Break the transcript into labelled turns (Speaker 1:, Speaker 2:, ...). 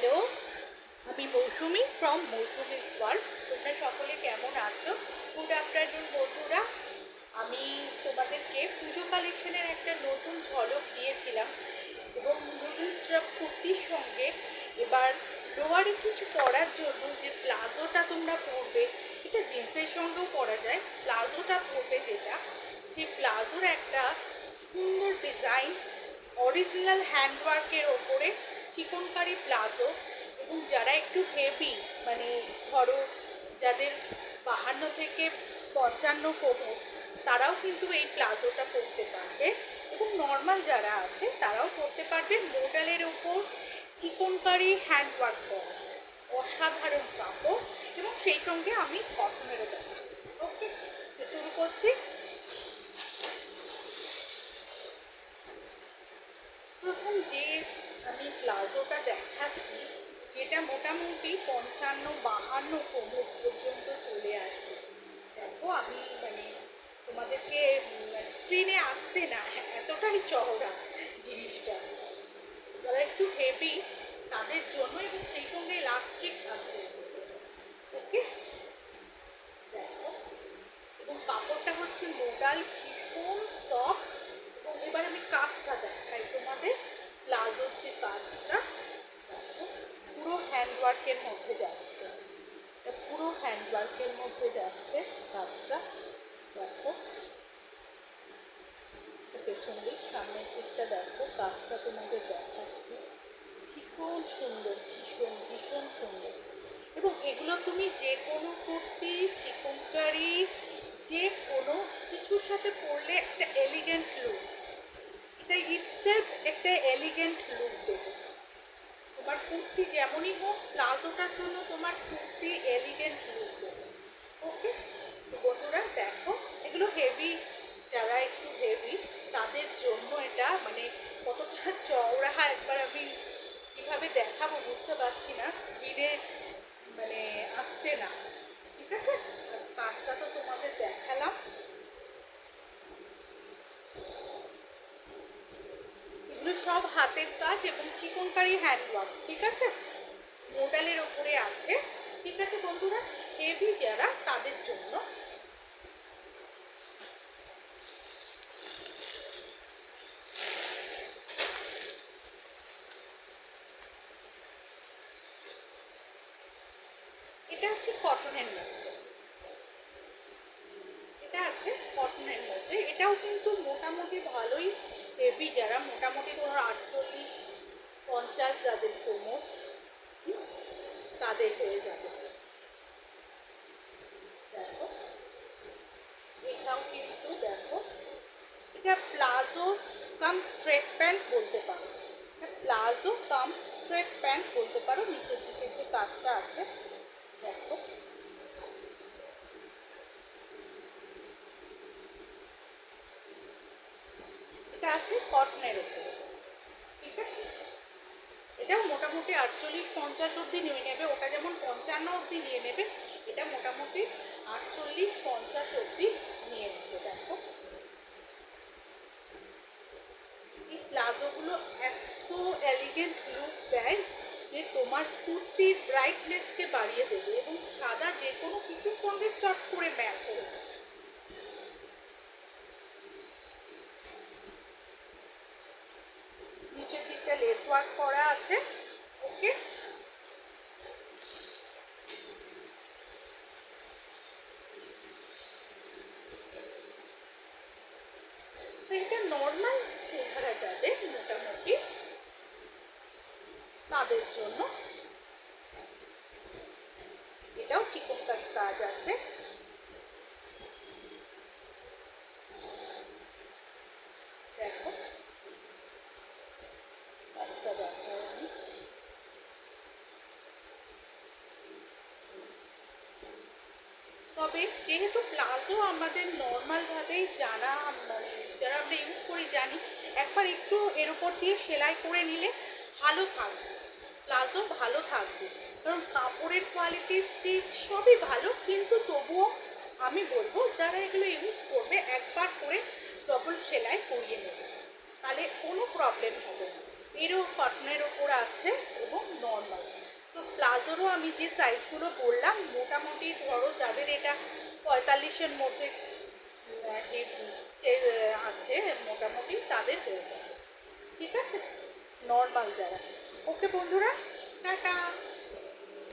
Speaker 1: Hello, আমি মৌসুমি from Mousumi's world. তোমরা সকলে কেমন আছো? গুড আফটারনুন বন্ধুরা। আমি তোমাদেরকে পুজো কালেকশনের একটা নতুন ঝলক দিয়েছিলাম এবং নতুন স্টক কুর্তির সঙ্গে এবার লোয়ারে কিছু পরার জন্য যে প্লাজোটা তোমরা পরবে, এটা জিন্সের সঙ্গেও পরা যায়। প্লাজোটা পরবে যেটা, সেই প্লাজোর একটা সুন্দর ডিজাইন অরিজিনাল হ্যান্ডওয়ার্কের ওপরে চিকনকারি প্লাজো। এবং যারা একটু হেভি, মানে ধরো যাদের 52 থেকে 55 কোমর, তারাও কিন্তু এই প্লাজোটা পরতে পারবে। এবং নর্মাল যারা আছে তারাও পরতে পারবে। মোডালের ওপর চিকনকারি হ্যান্ডওয়ার্ক করা, অসাধারণ কাপড়, এবং সেই সঙ্গে আমি কটনেরও দেখাবো। ওকে, শুরু করছি। প্রথম যে আমি প্লাজোটা দেখাচ্ছি, যেটা মোটামুটি 55-52 কোমর পর্যন্ত চলে আসবে। দেখো আমি তোমাদেরকে স্ক্রিনে আসছে না, এতটাই চওড়া জিনিসটা। যারা একটু হেভি তাদের জন্য, এবং সেই সঙ্গে ইলাস্টিক আছে। ওকে, দেখো, এবং কাপড়টা হচ্ছে মোডাল, ভীষণ সফট। এবং এবার আমি কাজটা দেখাই তোমাদের। প্লাজোর যে কাজটা, দেখো, পুরো হ্যান্ডওয়ার্কের মধ্যে যাচ্ছে, পুরো হ্যান্ডওয়ার্কের মধ্যে যাচ্ছে কাজটা। দেখো, পেছন দিক সামনের দিকটা দেখো, কাজটা তোমাদের দেখাচ্ছি। ভীষণ সুন্দর, ভীষণ ভীষণ সুন্দর। এবং এগুলো তুমি যে কোনো কুর্তি, চিকনকারি, যে কোনো কিছুর সাথে পরলে একটা এলিগেন্ট লুক, এটা ইটসেলফ একটা এলিগেন্ট লুক দেবে। তোমার কুর্তি যেমনই হোক, প্লাজোটার জন্য তোমার কুর্তি এলিগেন্ট লুক দেবে। ওকে, তো বন্ধুরা দেখো, এগুলো হেভি, যারা একটু হেভি তাদের জন্য এটা কতটা চওড়া, একবার আমি কীভাবে দেখাবো বুঝতে পারছি না, স্পিডে আসছে না। ঠিক আছে, কাজটা তো তোমাদের দেখালাম। এগুলো সব হাতের কাজ এবং চিকনকারি হ্যান্ডওয়ার্ক। ঠিক আছে, মোডালের ওপরে আছে। ঠিক আছে বন্ধুরা, হেভি যারা তাদের জন্য। এটা আছে কটনের মধ্যে, এটা আছে কটনের মধ্যে। এটাও কিন্তু মোটামুটি ভালোই হেভি, যারা মোটামুটি ধরো 48-50 যাদের কোমর, তাদের হয়ে যাবে। দেখো, এটাও কিন্তু দেখো, এটা প্লাজো কাম স্ট্রেট প্যান্ট বলতে পারো, প্লাজো কাম স্ট্রেট প্যান্ট বলতে পারো। নিচের দিকে যে কাজটা আছে দেখো, এটা আছে কটনের উপরে। ঠিক আছে, এটাও মোটামুটি 48-50 অবধি নিয়ে নেবে। ওটা যেমন 55 অবধি নিয়ে নেবে, এটা মোটামুটি 48-50 অবধি নিয়ে নেবে। দেখো, এই প্লাজোগুলো এত এলিগেন্ট লুক দেয় যে তোমার কুর্তির ব্রাইটনেসকে বাড়িয়ে দেবে, এবং সাদা যে কোনো কিছুর সঙ্গে চট করে ম্যাচ হয়ে যাবে। নিচের দিকটা লেস ওয়ার্ক করা আছে। ওকে, এটা নর্মাল চেহারা যাবে মোটামুটি তাদের জন্য। এটাও চিকনকারি কাজ আছে। দেখো, কাজটা দেখাই আমি। তবে যেহেতু প্লাজো আমাদের নর্মালভাবেই জানা, যারা আমরা ইউজ করি জানি, একবার একটু এর উপর দিয়ে সেলাই করে নিলে ভালো থাকবে, প্লাজো ভালো থাকবে। কারণ কাপড়ের কোয়ালিটি, স্টিচ সবই ভালো, কিন্তু তবুও আমি বলবো যারা এগুলো ইউজ করবে একবার করে ডবল সেলাই করিয়ে নেবে, তাহলে কোনো প্রবলেম হবে না। এরও কটনের ওপর আছে এবং নর্মাল। প্লাজোরও আমি যে সাইজগুলো বললাম মোটামুটি ধরো যাদের এটা 45-এর মধ্যে আছে মোটামুটি তাদের হয়ে যাবে। ঠিক আছে, নর্মাল যারা। ওকে বন্ধুরা, টাটা।